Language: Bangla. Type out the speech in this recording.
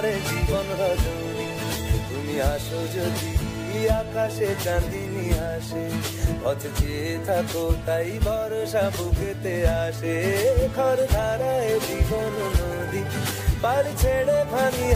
তোমারে জীবন রজনী। তুমি আসো যদি আকাশে চাঁদিনী আসে, পথ চেয়ে থাকো তাই ভরসা বুকেতে আসে। খর ধারায় জীবন নদী পার ছেড়ে ভাঙি